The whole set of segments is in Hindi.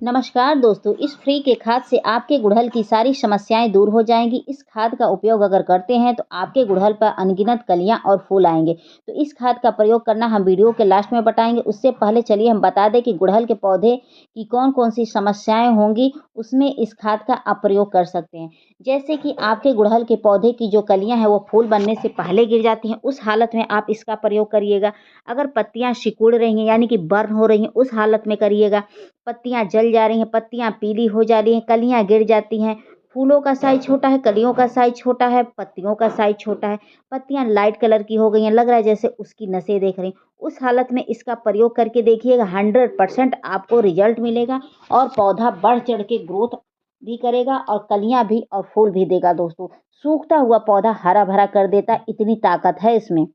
नमस्कार दोस्तों, इस फ्री के खाद से आपके गुड़हल की सारी समस्याएं दूर हो जाएंगी। इस खाद का उपयोग अगर करते हैं तो आपके गुड़हल पर अनगिनत कलियां और फूल आएंगे। तो इस खाद का प्रयोग करना हम वीडियो के लास्ट में बताएंगे। उससे पहले चलिए हम बता दें कि गुड़हल के पौधे की कौन कौन सी समस्याएं होंगी, उसमें इस खाद का आप प्रयोग कर सकते हैं। जैसे कि आपके गुड़हल के पौधे की जो कलियां हैं वो फूल बनने से पहले गिर जाती हैं, उस हालत में आप इसका प्रयोग करिएगा। अगर पत्तियां सिकुड़ रही हैं यानी कि बर्न हो रही हैं, उस हालत में करिएगा। पत्तियां जल जा रही हैं, पत्तियां पीली हो जा रही हैं, कलियां गिर जाती हैं, फूलों का साइज छोटा है, कलियों का साइज छोटा है, पत्तियों का साइज छोटा है, पत्तियां लाइट कलर की हो गई हैं, लग रहा है जैसे उसकी नसें देख रही हैं। उस हालत में इसका प्रयोग करके देखिएगा, 100% आपको रिजल्ट मिलेगा और पौधा बढ़ चढ़ के ग्रोथ भी करेगा और कलियां भी और फूल भी देगा। दोस्तों, सूखता हुआ पौधा हरा भरा कर देता, इतनी ताकत है इसमें।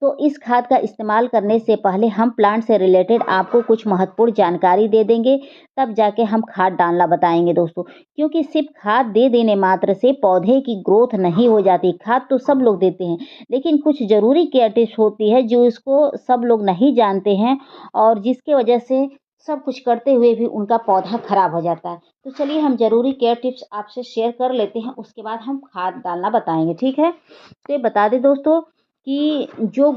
तो इस खाद का इस्तेमाल करने से पहले हम प्लांट से रिलेटेड आपको कुछ महत्वपूर्ण जानकारी दे देंगे, तब जाके हम खाद डालना बताएंगे दोस्तों। क्योंकि सिर्फ खाद दे देने मात्र से पौधे की ग्रोथ नहीं हो जाती। खाद तो सब लोग देते हैं, लेकिन कुछ ज़रूरी केयर टिप्स होती है जो इसको सब लोग नहीं जानते हैं और जिसके वजह से सब कुछ करते हुए भी उनका पौधा खराब हो जाता है। तो चलिए हम ज़रूरी केयर टिप्स आपसे शेयर कर लेते हैं, उसके बाद हम खाद डालना बताएंगे, ठीक है। तो ये बता दें दोस्तों कि जो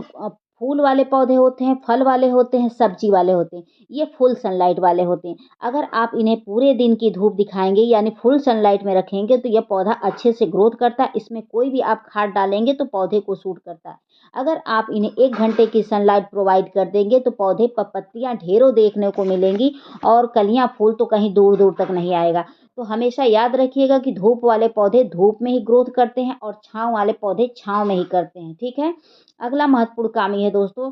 फूल वाले पौधे होते हैं, फल वाले होते हैं, सब्जी वाले होते हैं, ये फुल सनलाइट वाले होते हैं। अगर आप इन्हें पूरे दिन की धूप दिखाएँगे यानी फुल सनलाइट में रखेंगे तो यह पौधा अच्छे से ग्रोथ करता है। इसमें कोई भी आप खाद डालेंगे तो पौधे को सूट करता है। अगर आप इन्हें 1 घंटे की सनलाइट प्रोवाइड कर देंगे तो पौधे पर पत्तियाँ ढेरों देखने को मिलेंगी और कलियाँ फूल तो कहीं दूर-दूर तक नहीं आएगा। तो हमेशा याद रखिएगा कि धूप वाले पौधे धूप में ही ग्रोथ करते हैं और छाँव वाले पौधे छाँव में ही करते हैं, ठीक है। अगला महत्वपूर्ण काम ये है दोस्तों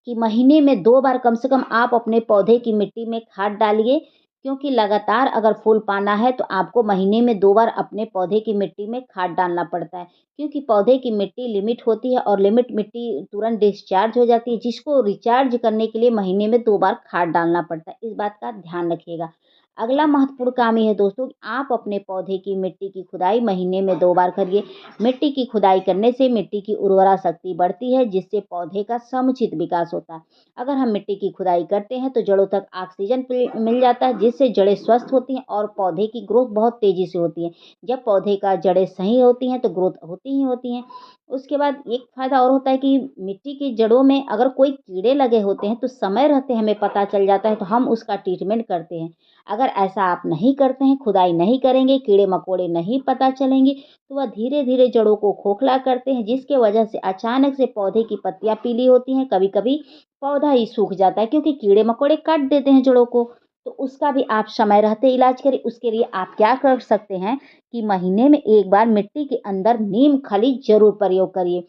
कि महीने में 2 बार कम से कम आप अपने पौधे की मिट्टी में खाद डालिए। क्योंकि लगातार अगर फूल पाना है तो आपको महीने में 2 बार अपने पौधे की मिट्टी में खाद डालना पड़ता है। क्योंकि पौधे की मिट्टी लिमिट होती है और लिमिट मिट्टी तुरंत डिस्चार्ज हो जाती है, जिसको रिचार्ज करने के लिए महीने में 2 बार खाद डालना पड़ता है। इस बात का ध्यान रखिएगा। अगला महत्वपूर्ण काम ये है दोस्तों कि आप अपने पौधे की मिट्टी की खुदाई महीने में 2 बार करिए। मिट्टी की खुदाई करने से मिट्टी की उर्वरा शक्ति बढ़ती है, जिससे पौधे का समुचित विकास होता है। अगर हम मिट्टी की खुदाई करते हैं तो जड़ों तक ऑक्सीजन मिल जाता है, जिससे जड़ें स्वस्थ होती हैं और पौधे की ग्रोथ बहुत तेज़ी से होती है। जब पौधे का जड़ें सही होती हैं तो ग्रोथ होती ही होती हैं। उसके बाद एक फ़ायदा और होता है कि मिट्टी की जड़ों में अगर कोई कीड़े लगे होते हैं तो समय रहते हमें पता चल जाता है, तो हम उसका ट्रीटमेंट करते हैं। अगर ऐसा आप नहीं करते हैं, खुदाई नहीं करेंगे, कीड़े-मकोड़े नहीं पता चलेंगे, तो वह धीरे-धीरे जड़ों को खोखला करते हैं, जिसके वजह से अचानक से पौधे की पत्तियाँ पीली होती हैं, कभी-कभी पौधा ही सूख जाता है क्योंकि कीड़े-मकोड़े काट देते हैं जड़ों को। तो उसका भी आप समय रहते इलाज करें। उसके लिए आप क्या कर सकते हैं कि महीने में 1 बार मिट्टी के अंदर नीम खली ज़रूर प्रयोग करिए।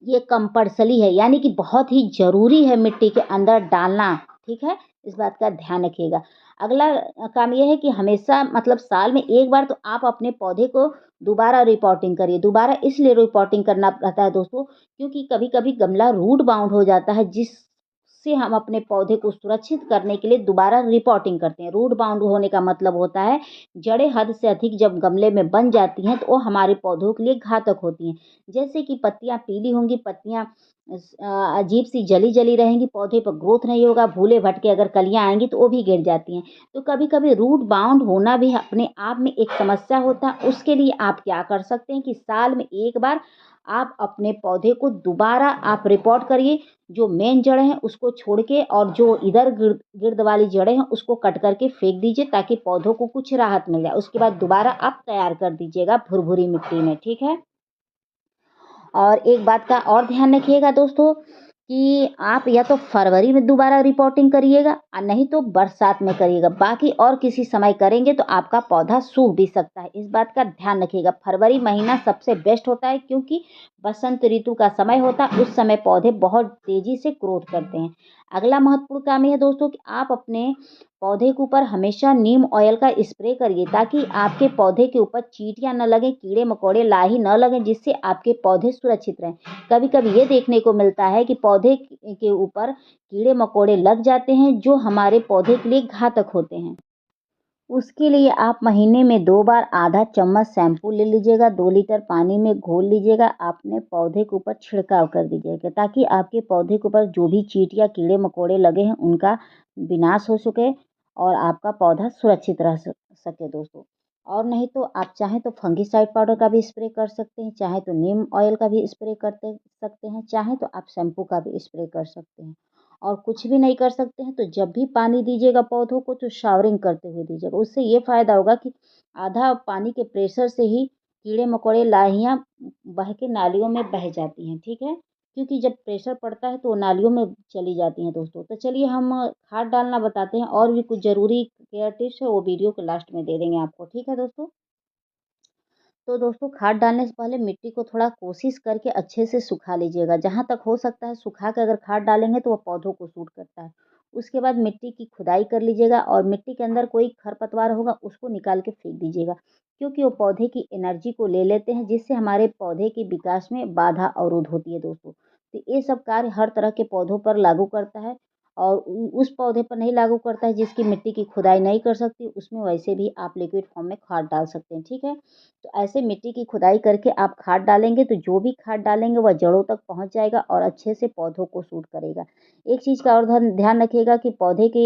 ये कंपल्सरी है यानी कि बहुत ही ज़रूरी है मिट्टी के अंदर डालना, ठीक है? इस बात का ध्यान रखिएगा। अगला काम ये है कि हमेशा मतलब साल में 1 बार तो आप अपने पौधे को दोबारा रिपोर्टिंग करिए। दोबारा इसलिए रिपोर्टिंग करना रहता है दोस्तों, क्योंकि कभी-कभी गमला रूट बाउंड हो जाता है, जिससे हम अपने पौधे को सुरक्षित करने के लिए दोबारा रिपोर्टिंग करते हैं। रूट बाउंड होने का मतलब होता है, जड़ें हद से अधिक जब गमले में बन जाती हैं, तो वो हमारे पौधों के लिए घातक होती हैं। जैसे कि पत्तियाँ पीली होंगी, पत्तियाँ अजीब-सी जली-जली रहेंगी, पौधे पर ग्रोथ नहीं होगा, भूले-भटके अगर कलियाँ आएँगी तो वो भी गिर जाती हैं। तो कभी-कभी रूट बाउंड होना भी अपने आप में एक समस्या होता है। उसके लिए आप क्या कर सकते हैं कि साल में 1 बार आप अपने पौधे को दोबारा आप रिपोर्ट करिए। जो मेन जड़ें हैं उसको छोड़ के और जो इधर गिर्द वाली जड़ें हैं उसको कट करके फेंक दीजिए, ताकि पौधों को कुछ राहत मिल जाए। उसके बाद दोबारा आप तैयार कर दीजिएगा भुरभुरी मिट्टी में, ठीक है? और एक बात का और ध्यान रखिएगा दोस्तों कि आप या तो फरवरी में दोबारा रिपोर्टिंग करिएगा और नहीं तो बरसात में करिएगा। बाकी और किसी समय करेंगे तो आपका पौधा सूख भी सकता है। इस बात का ध्यान रखिएगा। फरवरी महीना सबसे बेस्ट होता है क्योंकि बसंत ऋतु का समय होता है। उस समय पौधे बहुत तेज़ी से ग्रोथ करते हैं। अगला महत्वपूर्ण काम ये है दोस्तों कि आप अपने पौधे के ऊपर हमेशा नीम ऑयल का स्प्रे करिए, ताकि आपके पौधे के ऊपर चींटियाँ न लगें, कीड़े-मकोड़े लाही न लगें, जिससे आपके पौधे सुरक्षित रहें। कभी-कभी ये देखने को मिलता है कि पौधे के ऊपर कीड़े-मकोड़े लग जाते हैं, जो हमारे पौधे के लिए घातक होते हैं। उसके लिए आप महीने में 2 बार आधा चम्मच शैम्पू ले लीजिएगा, 2 लीटर पानी में घोल लीजिएगा, अपने पौधे के ऊपर छिड़काव कर दीजिएगा ताकि आपके पौधे के ऊपर जो भी चींट या कीड़े-मकोड़े लगे हैं उनका विनाश हो सके और आपका पौधा सुरक्षित रह सके दोस्तों। और नहीं तो आप चाहें तो फंगिसाइड पाउडर का भी स्प्रे कर सकते हैं, चाहे तो नीम ऑयल का भी स्प्रे करते सकते हैं, चाहे तो आप शैम्पू का भी स्प्रे कर सकते हैं। और कुछ भी नहीं कर सकते हैं तो जब भी पानी दीजिएगा पौधों को तो शावरिंग करते हुए दीजिएगा। उससे ये फ़ायदा होगा कि आधा पानी के प्रेशर से ही कीड़े-मकोड़े लाहियाँ बह के नालियों में बह जाती हैं, ठीक है? क्योंकि जब प्रेशर पड़ता है तो वो नालियों में चली जाती हैं दोस्तों। तो चलिए हम खाद डालना बताते हैं और भी कुछ ज़रूरी केयर टिप्स है वो वीडियो के लास्ट में दे देंगे आपको, ठीक है दोस्तों? तो दोस्तों खाद डालने से पहले मिट्टी को थोड़ा कोशिश करके अच्छे से सुखा लीजिएगा। जहाँ तक हो सकता है सुखा के अगर खाद डालेंगे तो वो पौधों को सूट करता है। उसके बाद मिट्टी की खुदाई कर लीजिएगा और मिट्टी के अंदर कोई खरपतवार होगा उसको निकाल के फेंक दीजिएगा। क्योंकि वो पौधे की एनर्जी को ले लेते हैं जिससे हमारे पौधे के विकास में बाधा अवरोध होती है दोस्तों। तो ये सब कार्य हर तरह के पौधों पर लागू करता है और उस पौधे पर नहीं लागू करता है जिसकी मिट्टी की खुदाई नहीं कर सकती, उसमें वैसे भी आप लिक्विड फॉर्म में खाद डाल सकते हैं, ठीक है? तो ऐसे मिट्टी की खुदाई करके आप खाद डालेंगे तो जो भी खाद डालेंगे वह जड़ों तक पहुंच जाएगा और अच्छे से पौधों को सूट करेगा। एक चीज़ का और ध्यान रखिएगा कि पौधे के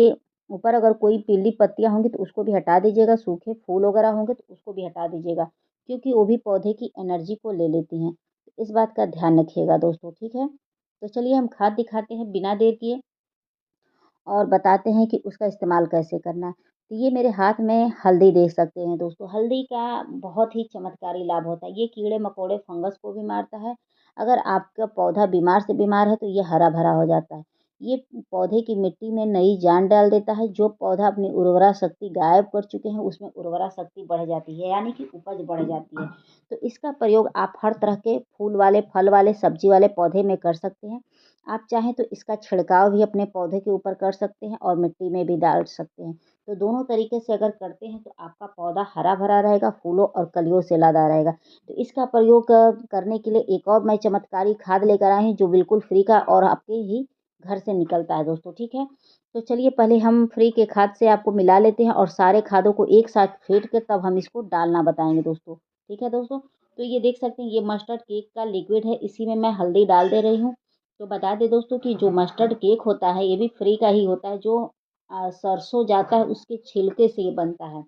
ऊपर अगर कोई पीली पत्तियां होंगी तो उसको भी हटा दीजिएगा, सूखे फूल वगैरह होंगे तो उसको भी हटा दीजिएगा क्योंकि वो भी पौधे की एनर्जी को ले लेती हैं। तो इस बात का ध्यान रखिएगा दोस्तों, ठीक है? तो चलिए हम खाद दिखाते हैं बिना देर किए और बताते हैं कि उसका इस्तेमाल कैसे करना है। तो ये मेरे हाथ में हल्दी देख सकते हैं दोस्तों, हल्दी का बहुत ही चमत्कारी लाभ होता है। ये कीड़े-मकोड़े, फंगस को भी मारता है। अगर आपका पौधा बीमार से बीमार है तो ये हरा-भरा हो जाता है। ये पौधे की मिट्टी में नई जान डाल देता है। जो पौधा अपनी उर्वरा शक्ति गायब कर चुके हैं उसमें उर्वरा शक्ति बढ़ जाती है, यानी कि उपज बढ़ जाती है। तो इसका प्रयोग आप हर तरह के फूल वाले, फल वाले, सब्जी वाले पौधे में कर सकते हैं। आप चाहें तो इसका छिड़काव भी अपने पौधे के ऊपर कर सकते हैं और मिट्टी में भी डाल सकते हैं। तो दोनों तरीके से अगर करते हैं तो आपका पौधा हरा-भरा रहेगा, फूलों और कलियों से लदा रहेगा। तो इसका प्रयोग करने के लिए एक और मैं चमत्कारी खाद लेकर आई हूँ जो बिल्कुल फ्री का और आपके ही घर से निकलता है दोस्तों, ठीक है? तो चलिए पहले हम फ्री के खाद से आपको मिला लेते हैं और सारे खादों को एक साथ फेंट के तब हम इसको डालना बताएँगे दोस्तों, ठीक है दोस्तों? तो ये देख सकते हैं ये मस्टर्ड केक का लिक्विड है, इसी में मैं हल्दी डाल दे रही हूँ। तो बता दें दोस्तों कि जो मस्टर्ड केक होता है ये भी फ्री का ही होता है जो सरसों जाता है उसके छिलके से ये बनता है।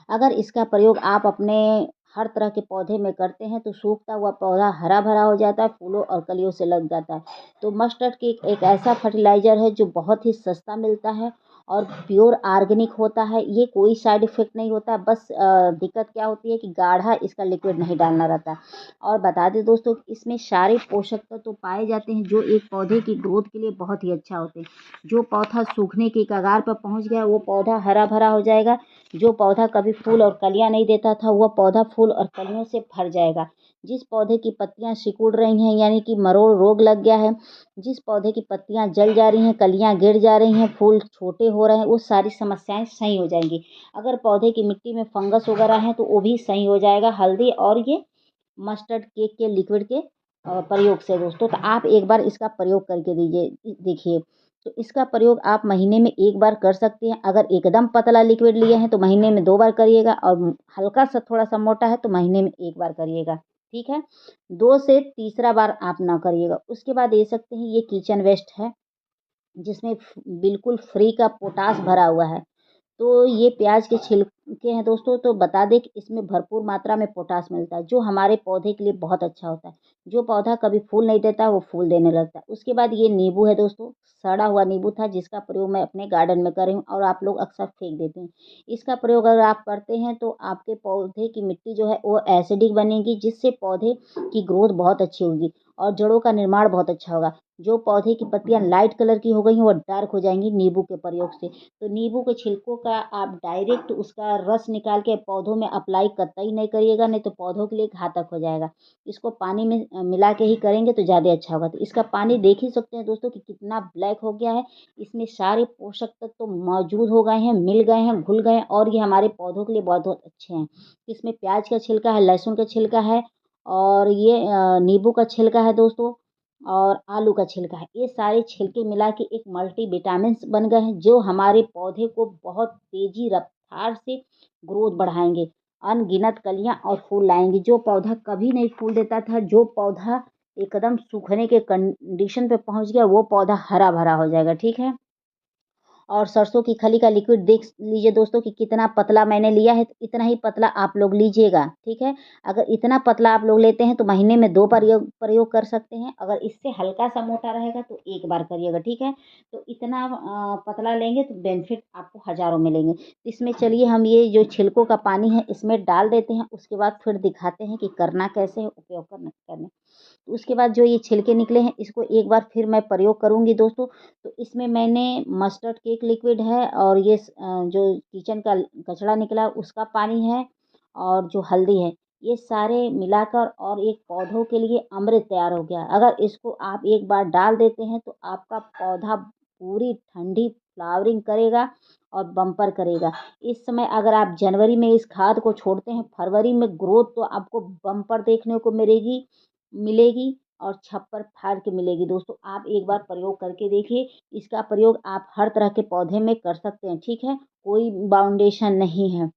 अगर इसका प्रयोग आप अपने हर तरह के पौधे में करते हैं तो सूखता हुआ पौधा हरा-भरा हो जाता है, फूलों और कलियों से लग जाता है। तो मस्टर्ड केक एक ऐसा फर्टिलाइज़र है जो बहुत ही सस्ता मिलता है और प्योर ऑर्गेनिक होता है। ये कोई साइड इफ़ेक्ट नहीं होता, बस दिक्कत क्या होती है कि गाढ़ा इसका लिक्विड नहीं डालना रहता। और बता दें दोस्तों इसमें सारे पोषक तत्व तो पाए जाते हैं जो एक पौधे की ग्रोथ के लिए बहुत ही अच्छा होते हैं। जो पौधा सूखने की कगार पर पहुँच गया वो पौधा हरा-भरा हो जाएगा। जो पौधा कभी फूल और कलियाँ नहीं देता था वह पौधा फूल और कलियों से भर जाएगा। जिस पौधे की पत्तियाँ सिकुड़ रही हैं यानी कि मरोड़ रोग लग गया है, जिस पौधे की पत्तियाँ जल जा रही हैं, कलियाँ गिर जा रही हैं, फूल छोटे हो रहे हैं, वो सारी समस्याएँ सही हो जाएँगी। अगर पौधे की मिट्टी में फंगस वगैरह है तो वो भी सही हो जाएगा हल्दी और ये मस्टर्ड केक के लिक्विड के प्रयोग से दोस्तों। तो आप एक बार इसका प्रयोग करके देखिए। तो इसका प्रयोग आप महीने में 1 बार कर सकते हैं। अगर एकदम पतला लिक्विड लिए हैं तो महीने में 2 बार करिएगा और हल्का-सा थोड़ा-सा मोटा है तो महीने में 1 बार करिएगा, ठीक है? 2 से तीसरा बार आप ना करिएगा। उसके बाद ले सकते हैं ये किचन वेस्ट है, जिसमें बिल्कुल फ्री का पोटाश भरा हुआ है। तो ये प्याज के छिलके हैं दोस्तों, तो बता दें कि इसमें भरपूर मात्रा में पोटाश मिलता है जो हमारे पौधे के लिए बहुत अच्छा होता है। जो पौधा कभी फूल नहीं देता वो फूल देने लगता है। उसके बाद ये नींबू है दोस्तों, सड़ा हुआ नींबू था जिसका प्रयोग मैं अपने गार्डन में कर रही हूँ और आप लोग अक्सर फेंक देते हैं। इसका प्रयोग अगर आप करते हैं तो आपके पौधे की मिट्टी जो है वो एसिडिक बनेगी जिससे पौधे की ग्रोथ बहुत अच्छी होगी और जड़ों का निर्माण बहुत अच्छा होगा। जो पौधे की पत्तियाँ लाइट कलर की हो गई हैं वो डार्क हो जाएँगी नींबू के प्रयोग से। तो नींबू के छिलकों का आप डायरेक्ट उसका रस निकाल के पौधों में अप्लाई कतई नहीं करिएगा, नहीं तो पौधों के लिए घातक हो जाएगा। इसको पानी में मिला के ही करेंगे तो ज़्यादा अच्छा होगा। तो इसका पानी देख ही सकते हैं दोस्तों कि कितना ब्लैक हो गया है। इसमें सारे पोषक तत्व तो मौजूद हो गए हैं, मिल गए हैं, घुल गए हैं और ये हमारे पौधों के लिए बहुत-बहुत अच्छे हैं। इसमें प्याज का छिलका है, लहसुन का छिलका है और ये नींबू का छिलका है दोस्तों और आलू का छिलका है। ये सारे छिलके मिला के एक मल्टीविटामिन्स बन गए हैं जो हमारे पौधे को बहुत तेज़ी विस्तार से ग्रोथ बढ़ाएंगे, अनगिनत कलियां और फूल लाएंगे। जो पौधा कभी नहीं फूल देता था, जो पौधा एकदम सूखने के कंडीशन पे पहुंच गया, वो पौधा हरा भरा हो जाएगा। ठीक है। और सरसों की खली का लिक्विड देख लीजिए दोस्तों कि कितना पतला मैंने लिया है, तो इतना ही पतला आप लोग लीजिएगा। ठीक है। अगर इतना पतला आप लोग लेते हैं तो महीने में 2 प्रयोग प्रयोग कर सकते हैं। अगर इससे हल्का सा मोटा रहेगा तो 1 बार करिएगा। ठीक है। तो इतना पतला लेंगे तो बेनिफिट आपको हज़ारों मिलेंगे। तो इसमें चलिए हम ये जो छिलकों का पानी है इसमें डाल देते हैं, उसके बाद फिर दिखाते हैं कि करना कैसे है, उपयोग करने। तो उसके बाद जो ये छिलके निकले हैं इसको एक बार फिर मैं प्रयोग करूँगी दोस्तों। तो इसमें मैंने मस्टर्ड केक लिक्विड है और ये जो किचन का कचरा निकला उसका पानी है और जो हल्दी है, ये सारे मिलाकर और एक पौधों के लिए अमृत तैयार हो गया। अगर इसको आप एक बार डाल देते हैं तो आपका पौधा पूरी ठंडी फ्लावरिंग करेगा और बम्पर करेगा। इस समय अगर आप जनवरी में इस खाद को छोड़ते हैं, फरवरी में ग्रोथ तो आपको बम्पर देखने को मिलेगी और छप्पर फाड़ के मिलेगी। दोस्तों आप एक बार प्रयोग करके देखिए। इसका प्रयोग आप हर तरह के पौधे में कर सकते हैं। ठीक है। कोई बाउंडेशन नहीं है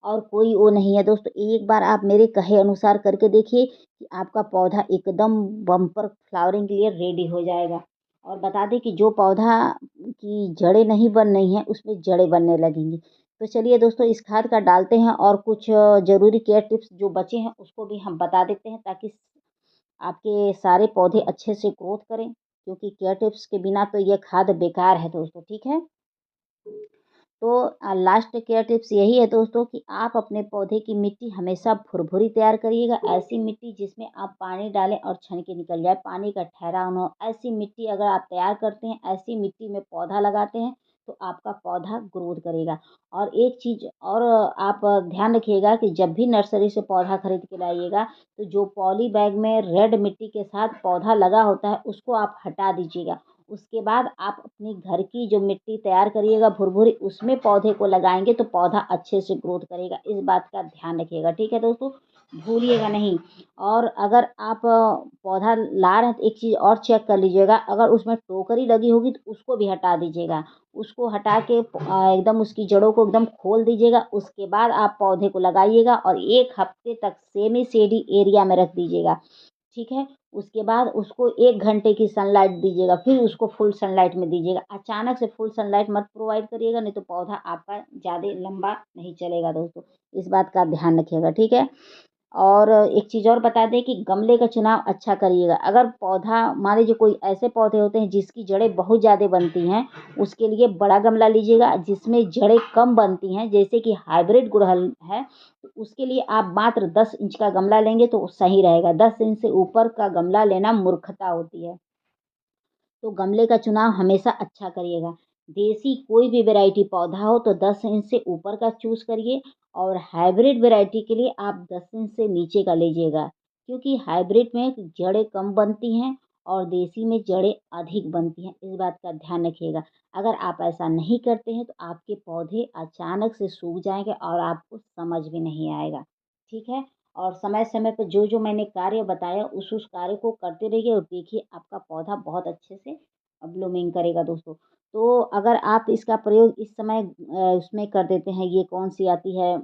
और कोई वो नहीं है दोस्तों। एक बार आप मेरे कहे अनुसार करके देखिए कि आपका पौधा एकदम बम्पर फ्लावरिंग के लिए रेडी हो जाएगा। और बता दें कि जो पौधा की जड़ें नहीं बन रही हैं उसमें जड़ें बनने लगेंगी। तो चलिए दोस्तों इस खाद का डालते हैं और कुछ ज़रूरी केयर टिप्स जो बचे हैं उसको भी हम बता देते हैं, ताकि आपके सारे पौधे अच्छे से ग्रोथ करें, क्योंकि केयर टिप्स के बिना तो ये खाद बेकार है दोस्तों। ठीक है। तो लास्ट केयर टिप्स यही है दोस्तों कि आप अपने पौधे की मिट्टी हमेशा भुरभुरी तैयार करिएगा। ऐसी मिट्टी जिसमें आप पानी डालें और छन के निकल जाए, पानी का ठहराव न हो, ऐसी मिट्टी अगर आप तैयार करते हैं, ऐसी मिट्टी में पौधा लगाते हैं तो आपका पौधा ग्रोथ करेगा। और एक चीज़ और आप ध्यान रखिएगा कि जब भी नर्सरी से पौधा खरीद के लाइएगा तो जो पॉली बैग में रेड मिट्टी के साथ पौधा लगा होता है उसको आप हटा दीजिएगा। उसके बाद आप अपनी घर की जो मिट्टी तैयार करिएगा भुरभुरी, उसमें पौधे को लगाएंगे तो पौधा अच्छे से ग्रोथ करेगा। इस बात का ध्यान रखिएगा। ठीक है दोस्तों, भूलिएगा नहीं। और अगर आप पौधा ला रहे हैं तो एक चीज़ और चेक कर लीजिएगा, अगर उसमें टोकरी लगी होगी तो उसको भी हटा दीजिएगा। उसको हटा के एकदम उसकी जड़ों को एकदम खोल दीजिएगा। उसके बाद आप पौधे को लगाइएगा और 1 हफ्ते तक सेमी शेडी एरिया में रख दीजिएगा। ठीक है। उसके बाद उसको 1 घंटे की सनलाइट दीजिएगा, फिर उसको फुल सनलाइट में दीजिएगा। अचानक से फुल सनलाइट मत प्रोवाइड करिएगा, नहीं तो पौधा आपका ज़्यादा लंबा नहीं चलेगा दोस्तों। इस बात का ध्यान रखिएगा। ठीक है। और एक चीज़ और बता दें कि गमले का चुनाव अच्छा करिएगा। अगर पौधा मान लीजिए कोई ऐसे पौधे होते हैं जिसकी जड़ें बहुत ज़्यादा बनती हैं, उसके लिए बड़ा गमला लीजिएगा। जिसमें जड़ें कम बनती हैं, जैसे कि हाइब्रिड गुड़हल है, तो उसके लिए आप मात्र 10 इंच का गमला लेंगे तो सही रहेगा। 10 इंच से ऊपर का गमला लेना मूर्खता होती है। तो गमले का चुनाव हमेशा अच्छा करिएगा। देसी कोई भी वैरायटी पौधा हो तो 10 इंच से ऊपर का चूज़ करिए और हाइब्रिड वैरायटी के लिए आप 10 इंच से नीचे का लीजिएगा, क्योंकि हाइब्रिड में जड़ें कम बनती हैं और देसी में जड़ें अधिक बनती हैं। इस बात का ध्यान रखिएगा। अगर आप ऐसा नहीं करते हैं तो आपके पौधे अचानक से सूख जाएँगे और आपको समझ में नहीं आएगा। ठीक है। और समय-समय पे जो-जो मैंने कार्य बताया उस कार्य को करते रहिए और देखिए आपका पौधा बहुत अच्छे से ब्लूमिंग करेगा दोस्तों। तो अगर आप इसका प्रयोग इस समय उसमें कर देते हैं, ये कौन-सी आती है,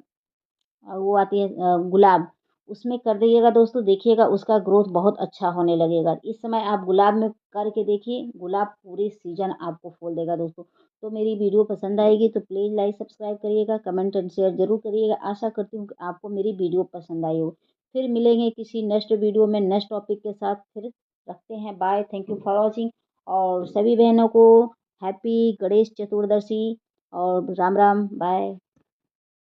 वो आती है गुलाब, उसमें कर दीजिएगा दोस्तों, देखिएगा उसका ग्रोथ बहुत अच्छा होने लगेगा। इस समय आप गुलाब में करके देखिए, गुलाब पूरे सीज़न आपको फूल देगा दोस्तों। तो मेरी वीडियो पसंद आएगी तो प्लीज़ लाइक सब्सक्राइब करिएगा, कमेंट एंड शेयर ज़रूर करिएगा। आशा करती हूँ कि आपको मेरी वीडियो पसंद आई हो। फिर मिलेंगे किसी नेक्स्ट वीडियो में नेक्स्ट टॉपिक के साथ। फिर रखते हैं, bye, thank you for watching. और सभी बहनों को हैप्पी गणेश चतुर्दशी और राम राम, बाय।